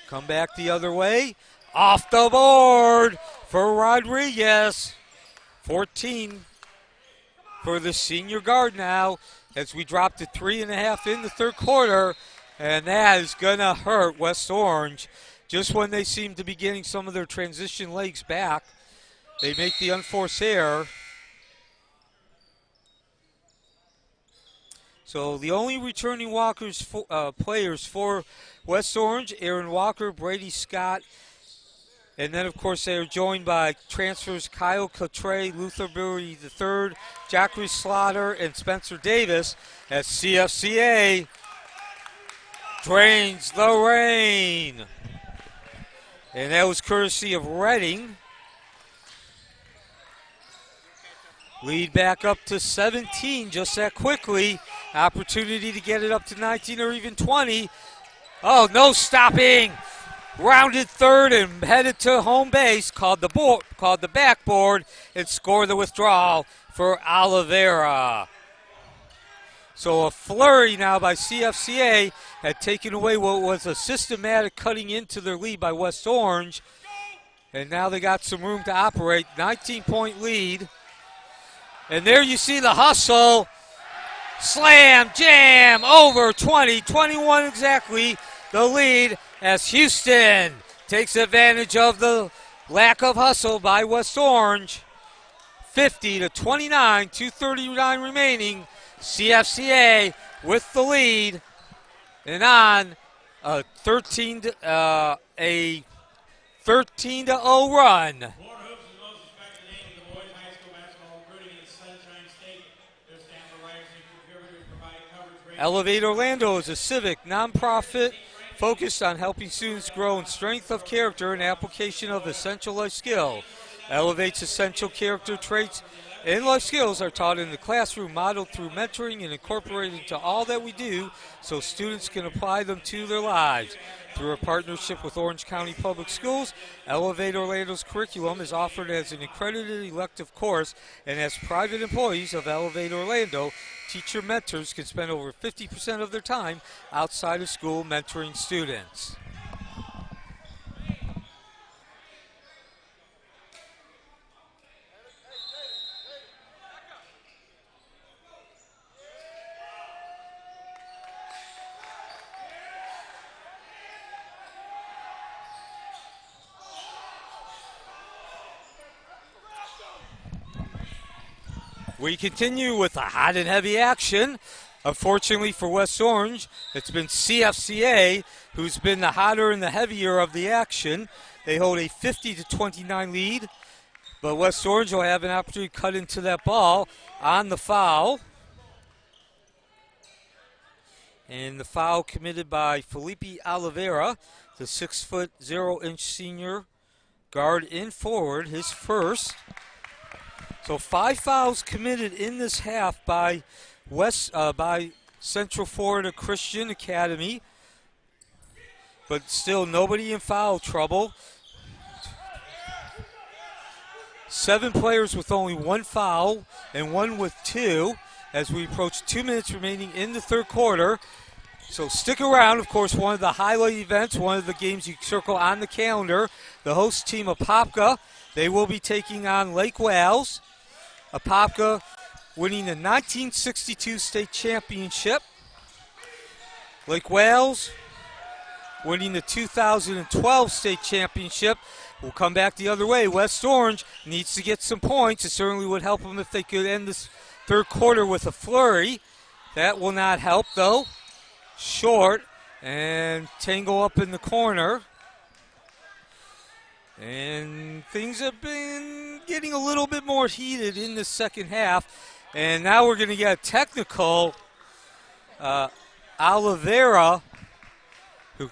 Come back the other way. Off the board for Rodriguez. 14 for the senior guard now as we drop to 3.5 in the third quarter. And that is going to hurt West Orange. Just when they seem to be getting some of their transition legs back, they make the unforced error. So the only returning players for West Orange, Aaron Walker, Brady Scott, and then, of course, they are joined by transfers Kyle Cottray, Luther Burry III, Jackery Slaughter, and Spencer Davis as CFCA drains the rain. And that was courtesy of Reading. Lead back up to 17 just that quickly. Opportunity to get it up to 19 or even 20. Oh, no stopping. Rounded third and headed to home base, called the backboard, and scored the withdrawal for Oliveira. So a flurry now by CFCA had taken away what was a systematic cutting into their lead by West Orange. And now they got some room to operate. 19-point lead. And there you see the hustle. Slam, jam, over 20, 21 exactly, the lead as Houston takes advantage of the lack of hustle by West Orange. 50-29, 2:39 remaining. CFCA with the lead and on a 13-0 run. Elevate Orlando is a civic nonprofit focused on helping students grow in strength of character and application of essential life skill. Elevate's essential character traits and life skills are taught in the classroom, modeled through mentoring and incorporated into all that we do so students can apply them to their lives. Through a partnership with Orange County Public Schools, Elevate Orlando's curriculum is offered as an accredited elective course, and as private employees of Elevate Orlando, teacher mentors can spend over 50% of their time outside of school mentoring students. We continue with a hot and heavy action. Unfortunately for West Orange, it's been CFCA who's been the hotter and the heavier of the action. They hold a 50-29 lead, but West Orange will have an opportunity to cut into that ball on the foul. And the foul committed by Felipe Oliveira, the 6' 0" senior guard in forward, his first. So 5 fouls committed in this half by Central Florida Christian Academy, but still nobody in foul trouble. 7 players with only 1 foul and 1 with 2 as we approach 2 minutes remaining in the third quarter. So stick around. Of course, one of the highlight events, one of the games you circle on the calendar, the host team Apopka, they will be taking on Lake Wales. Apopka winning the 1962 state championship. Lake Wales winning the 2012 state championship. We'll come back the other way. West Orange needs to get some points. It certainly would help them if they could end this third quarter with a flurry. That will not help, though. Short, and Tango up in the corner. And things have been getting a little bit more heated in the second half. And now we're going to get a technical. Oliveira, who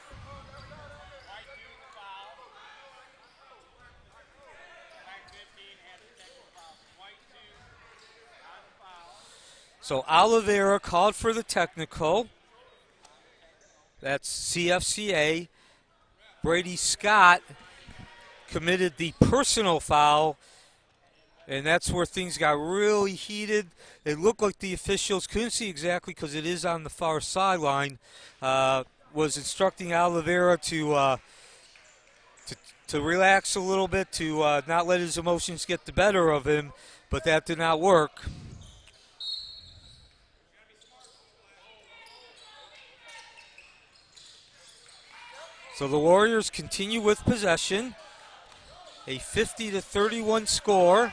so Oliveira called for the technical. That's CFCA. Brady Scott committed the personal foul, and that's where things got really heated. It looked like the officials couldn't see exactly because it is on the far sideline. Was instructing Oliveira to relax a little bit, to not let his emotions get the better of him, but that did not work. So the Warriors continue with possession. A 50-31 score.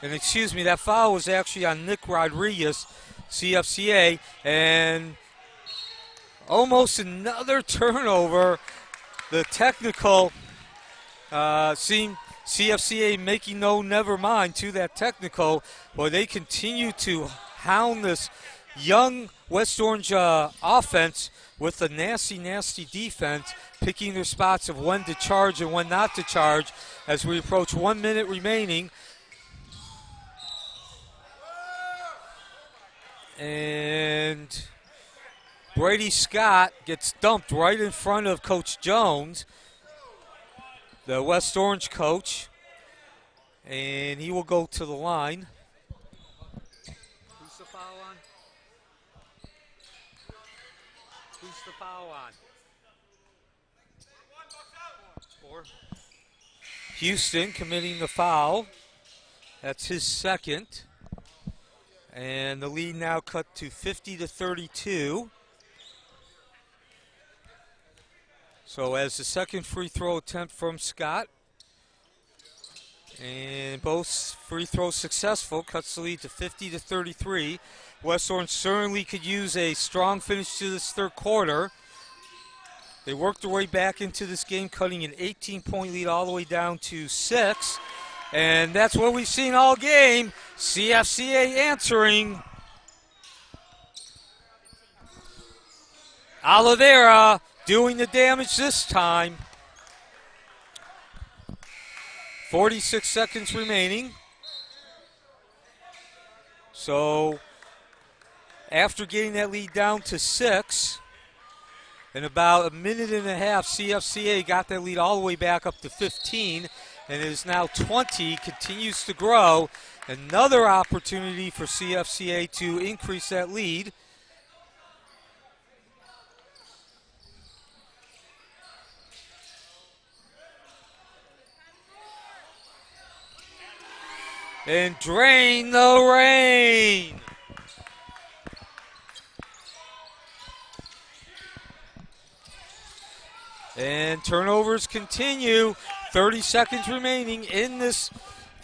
And excuse me, that foul was actually on Nick Rodriguez, CFCA, and almost another turnover. The technical seemed CFCA making no never mind to that technical. Well, they continue to hound this young West Orange offense with a nasty, nasty defense, picking their spots of when to charge and when not to charge as we approach 1 minute remaining. And Brady Scott gets dumped right in front of Coach Jones, the West Orange coach, and he will go to the line. Who's the foul on? Who's the foul on? 4. Houston committing the foul. That's his second. And the lead now cut to 50-32. So as the second free throw attempt from Scott, and both free throws successful, cuts the lead to 50-33. West Orange certainly could use a strong finish to this third quarter. They worked their way back into this game, cutting an 18-point lead all the way down to 6. And that's what we've seen all game. CFCA answering. Oliveira doing the damage this time. 46 seconds remaining. So after getting that lead down to 6, in about a minute and a half, CFCA got that lead all the way back up to 15, and it is now 20, continues to grow. Another opportunity for CFCA to increase that lead. And drain the rain. And turnovers continue. 30 seconds remaining in this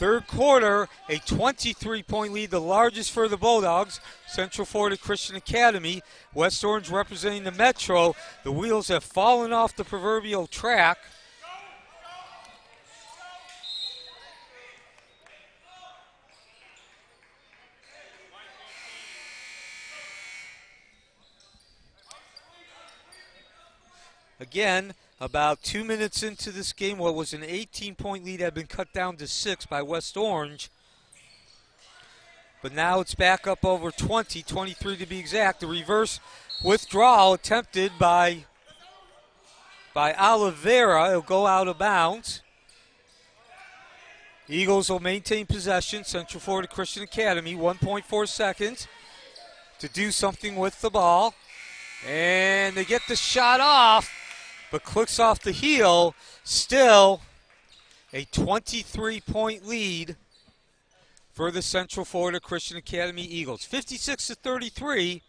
Third quarter, a 23-point lead, the largest for the Bulldogs. Central Florida Christian Academy. West Orange representing the Metro. The wheels have fallen off the proverbial track. Again, about 2 minutes into this game, what was an 18-point lead had been cut down to 6 by West Orange. But now it's back up over 20, 23 to be exact. The reverse withdrawal attempted by Oliveira. It'll go out of bounds. Eagles will maintain possession. Central Florida Christian Academy, 1.4 seconds to do something with the ball. And they get the shot off, but clicks off the heel. Still a 23-point lead for the Central Florida Christian Academy Eagles. 56-33.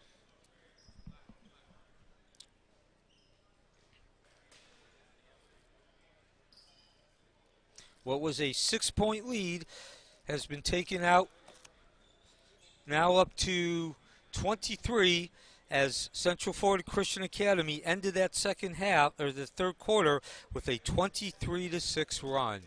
What was a 6-point lead has been taken out, now up to 23, as Central Florida Christian Academy ended that second half, or the third quarter, with a 23-6 run.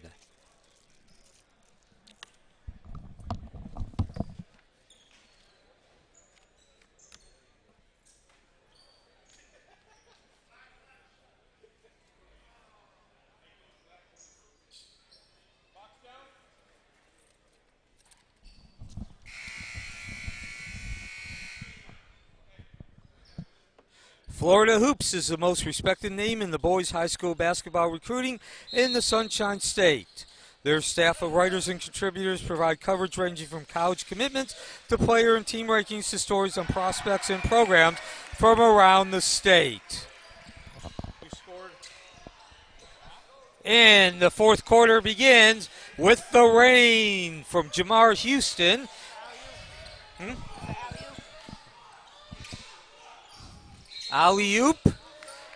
Florida Hoops is the most respected name in the boys' high school basketball recruiting in the Sunshine State. Their staff of writers and contributors provide coverage ranging from college commitments to player and team rankings to stories on prospects and programs from around the state. Who scored? And the fourth quarter begins with the rain from Jamar Houston. Alley-oop,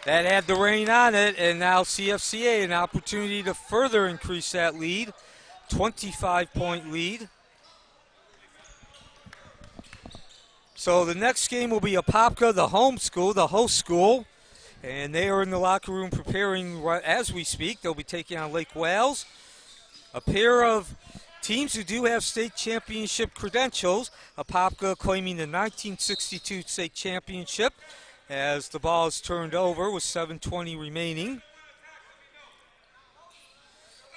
that had the rain on it, and now CFCA an opportunity to further increase that lead, 25-point lead. So the next game will be Apopka, the home school, the host school, and they are in the locker room preparing as we speak. They'll be taking on Lake Wales, a pair of teams who do have state championship credentials. Apopka claiming the 1962 state championship, as the ball is turned over with 7:20 remaining.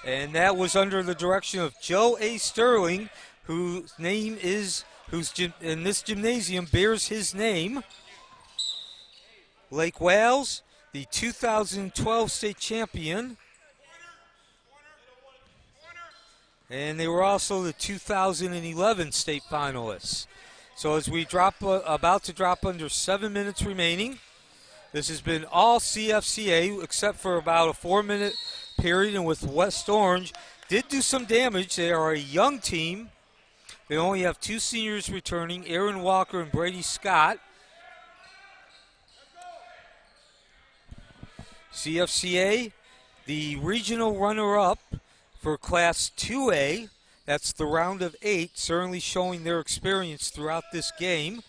And that was under the direction of Joe A. Sterling, whose name is, in this gymnasium bears his name. Lake Wales, the 2012 state champion. And they were also the 2011 state finalists. So as we about to drop under 7 minutes remaining, this has been all CFCA except for about a 4-minute period, and with West Orange did do some damage. They are a young team. They only have 2 seniors returning, Aaron Walker and Brady Scott. CFCA, the regional runner-up for Class 2A. That's the round of 8, certainly showing their experience throughout this game.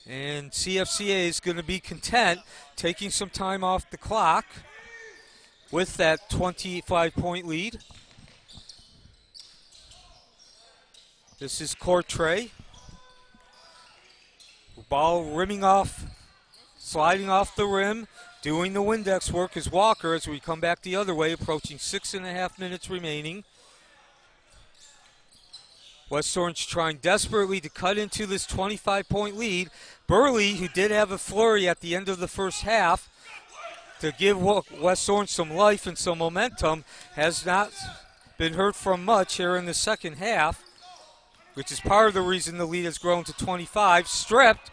And CFCA is going to be content taking some time off the clock with that 25-point lead. This is Courtray. Ball rimming off, sliding off the rim. Doing the Windex work is Walker as we come back the other way, approaching 6.5 minutes remaining. West Orange trying desperately to cut into this 25-point lead. Burley, who did have a flurry at the end of the first half to give West Orange some life and some momentum, has not been heard from much here in the second half, which is part of the reason the lead has grown to 25. Stripped.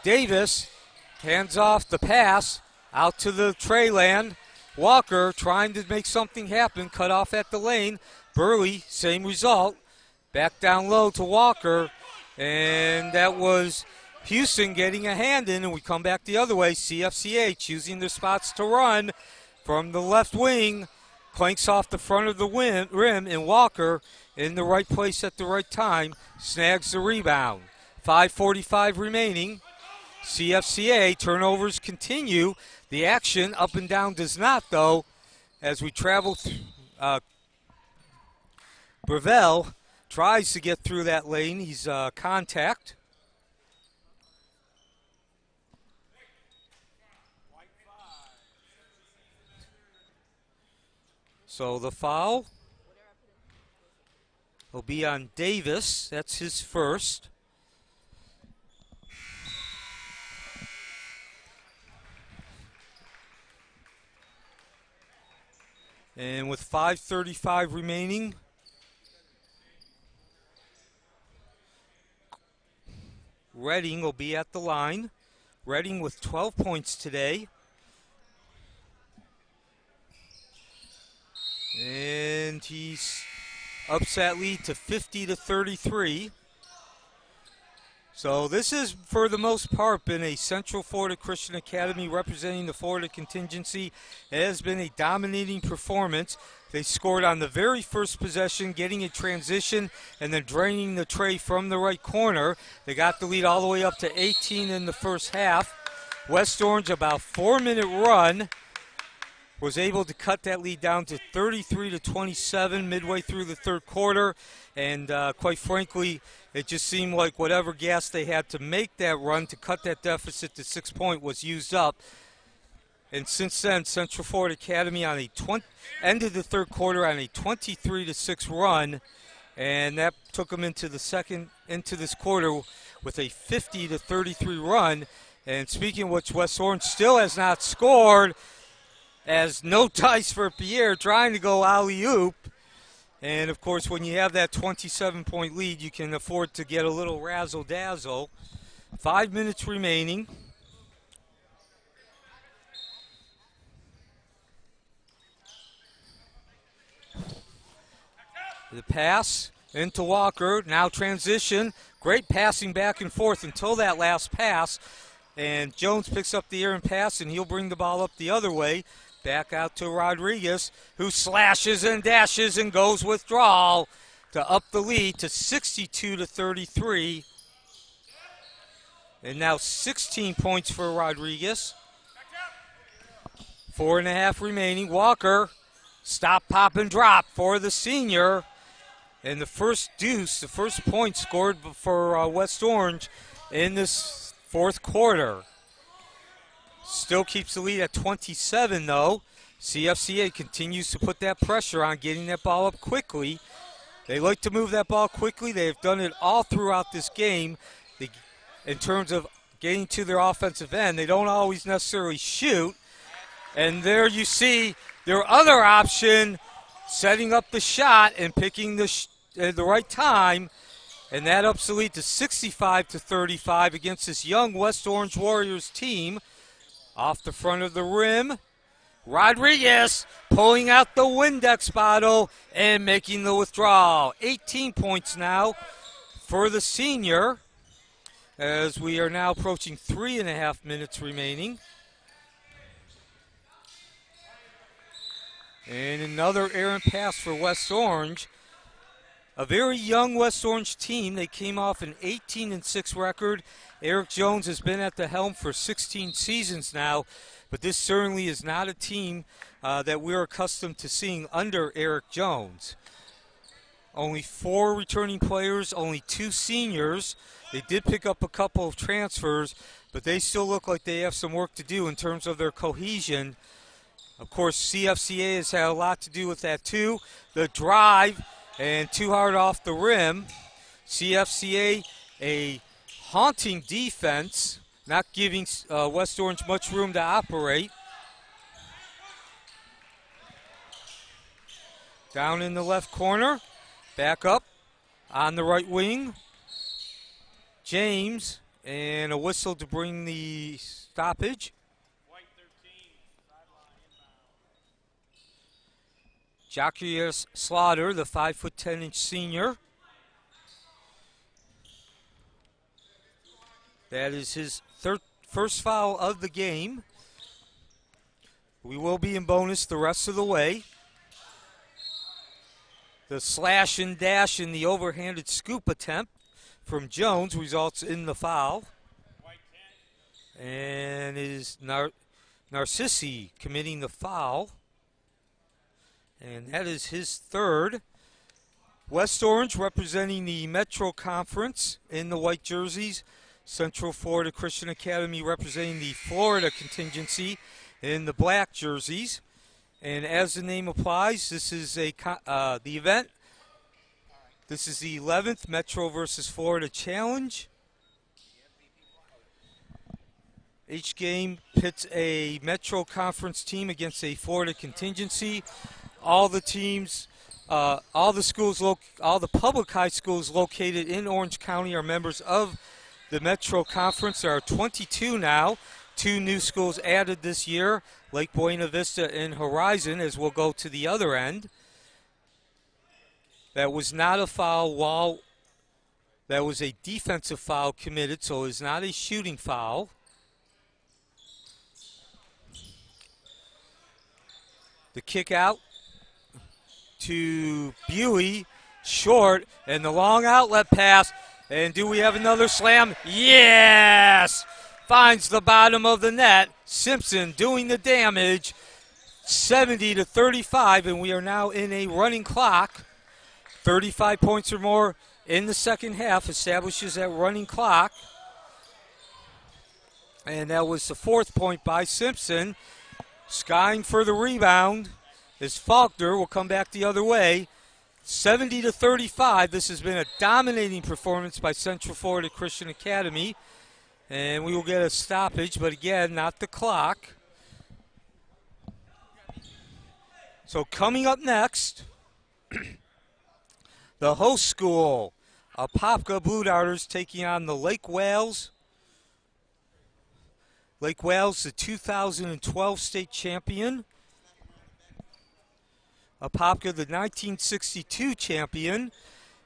Davis hands off the pass out to the tray land. Walker trying to make something happen, cut off at the lane. Burley, same result. Back down low to Walker, and that was Houston getting a hand in, and we come back the other way. CFCA choosing their spots to run from the left wing. clanks off the front of the rim, and Walker, in the right place at the right time, snags the rebound. 5:45 remaining. CFCA turnovers continue. The action up and down does not, though, as we travel through. Brevell tries to get through that lane. He's contact. So the foul will be on Davis. That's his first. And with 5:35 remaining, Redding will be at the line. Redding with 12 points today. And he's ups that lead to 50-33. So this has, for the most part, been a Central Florida Christian Academy representing the Florida contingency. It has been a dominating performance. They scored on the very first possession, getting a transition and then draining the tray from the right corner. They got the lead all the way up to 18 in the first half. West Orange, about 4-minute run, was able to cut that lead down to 33-27 midway through the third quarter. And quite frankly, it just seemed like whatever gas they had to make that run to cut that deficit to 6 points was used up. And since then, Central Florida Academy on a ended the third quarter on a 23-6 run, and that took them into this quarter with a 50-33 run. And speaking of which, West Orange still has not scored, as no dice for Pierre trying to go alley-oop. And, of course, when you have that 27-point lead, you can afford to get a little razzle-dazzle. 5 minutes remaining. The pass into Walker. Now transition. Great passing back and forth until that last pass. And Jones picks up the errant pass, and he'll bring the ball up the other way. Back out to Rodriguez, who slashes and dashes and goes withdrawal to up the lead to 62-33. And now 16 points for Rodriguez. 4.5 remaining. Walker, stop, pop, and drop for the senior. And the first deuce, the first point scored for West Orange in this fourth quarter. Still keeps the lead at 27, though. CFCA continues to put that pressure on, getting that ball up quickly. They like to move that ball quickly. They have done it all throughout this game. In terms of getting to their offensive end, they don't always necessarily shoot. And there you see their other option, setting up the shot and picking the right time. And that ups the lead to 65-35 against this young West Orange Warriors team. Off the front of the rim, Rodriguez pulling out the Windex bottle and making the withdrawal. 18 points now for the senior, as we are now approaching 3.5 minutes remaining. And another errant pass for West Orange. A very young West Orange team. They came off an 18-6 record. Eric Jones has been at the helm for 16 seasons now, but this certainly is not a team that we're accustomed to seeing under Eric Jones. Only 4 returning players, only 2 seniors. They did pick up a couple of transfers, but they still look like they have some work to do in terms of their cohesion. Of course, CFCA has had a lot to do with that too. The drive, and too hard off the rim. CFCA, a haunting defense, not giving West Orange much room to operate. Down in the left corner, back up on the right wing. James, and a whistle to bring the stoppage. Jacques Slaughter, the 5'10" senior. That is his first foul of the game. We will be in bonus the rest of the way. The slash and dash and the overhanded scoop attempt from Jones results in the foul. And it is Narcissi committing the foul. And that is his third. West Orange representing the Metro Conference in the white jerseys. Central Florida Christian Academy representing the Florida contingency in the black jerseys. And as the name applies, this is the event. This is the 11th Metro versus Florida Challenge. Each game pits a Metro Conference team against a Florida contingency. All the teams, all the public high schools located in Orange County are members of the Metro Conference. There are 22 now. 2 new schools added this year, Lake Buena Vista and Horizon, as we'll go to the other end. That was not a foul that was a defensive foul committed, so it is not a shooting foul. The kick out to Buey, short, and the long outlet pass. And do we have another slam? Yes! Finds the bottom of the net. Simpson doing the damage, 70-35, and we are now in a running clock. 35 points or more in the second half establishes that running clock. And that was the 4th point by Simpson. Skying for the rebound is Faulkner. Will come back the other way. 70-35. This has been a dominating performance by Central Florida Christian Academy. And we will get a stoppage, but again, not the clock. So coming up next, the host school, Apopka Blue Darters, taking on the Lake Wales. Lake Wales, the 2012 state champion. Apopka, the 1962 champion.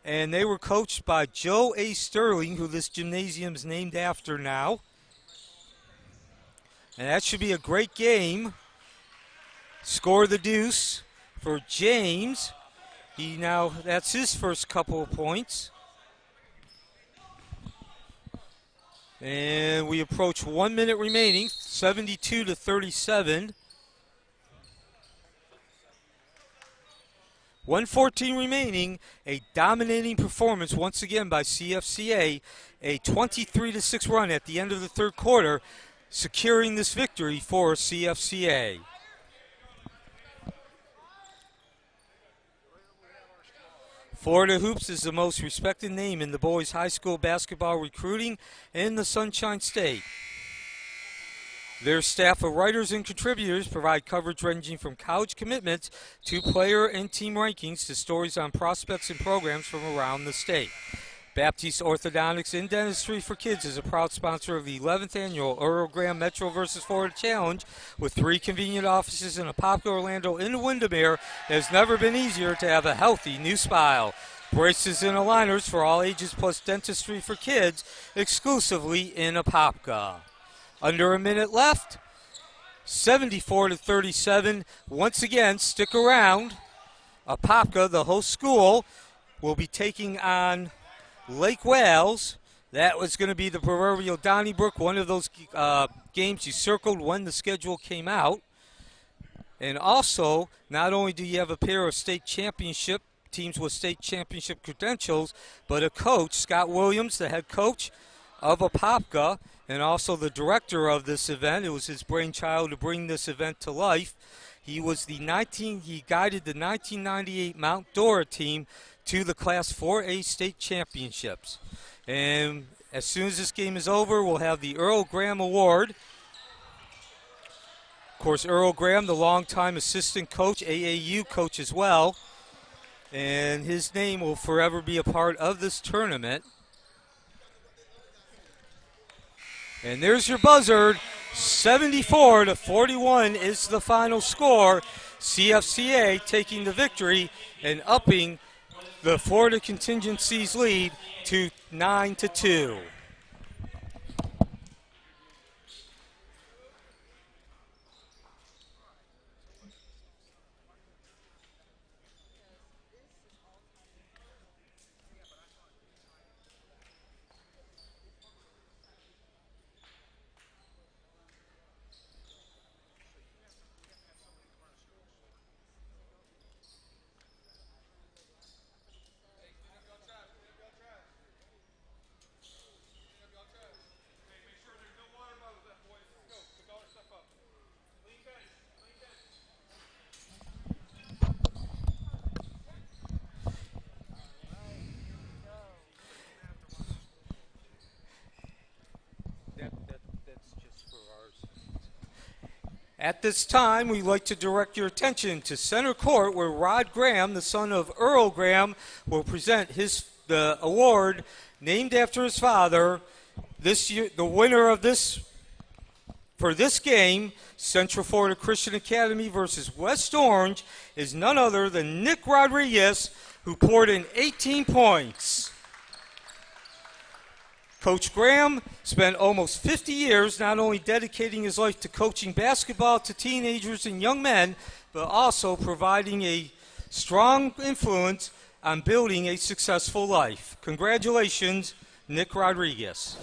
And they were coached by Joe A. Sterling, who this gymnasium is named after now. And that should be a great game. Score the deuce for James. That's his first couple of points. And we approach 1 minute remaining, 72-37. 1:14 remaining, a dominating performance once again by CFCA, a 23-6 run at the end of the third quarter, securing this victory for CFCA. Florida Hoops is the most respected name in the boys' high school basketball recruiting in the Sunshine State. Their staff of writers and contributors provide coverage ranging from college commitments to player and team rankings to stories on prospects and programs from around the state. Baptiste Orthodontics and Dentistry for Kids is a proud sponsor of the 11th annual Earl Graham Metro vs. Florida Challenge. With 3 convenient offices in Apopka, Orlando, and Windermere, it has never been easier to have a healthy new smile. Braces and aligners for all ages plus dentistry for kids exclusively in Apopka. Under a minute left, 74-37. Once again, stick around. Apopka, the host school, will be taking on Lake Wales. That was going to be the proverbial Donnybrook, one of those games you circled when the schedule came out. And also, not only do you have a pair of state championship teams with state championship credentials, but a coach, Scott Williams, the head coach of Apopka, and also the director of this event. It was his brainchild to bring this event to life. He guided the 1998 Mount Dora team to the Class 4A state championships. And as soon as this game is over, we'll have the Earl Graham Award. Of course, Earl Graham, the longtime assistant coach, AAU coach as well. And his name will forever be a part of this tournament. And there's your buzzer. 74-41 is the final score. CFCA taking the victory and upping the Florida contingency's lead to 9-2. At this time, we'd like to direct your attention to center court, where Rod Graham, the son of Earl Graham, will present the award named after his father. This year, the winner of for this game, Central Florida Christian Academy versus West Orange, is none other than Nick Rodriguez, who poured in 18 points. Coach Graham spent almost 50 years not only dedicating his life to coaching basketball to teenagers and young men, but also providing a strong influence on building a successful life. Congratulations, Nick Rodriguez.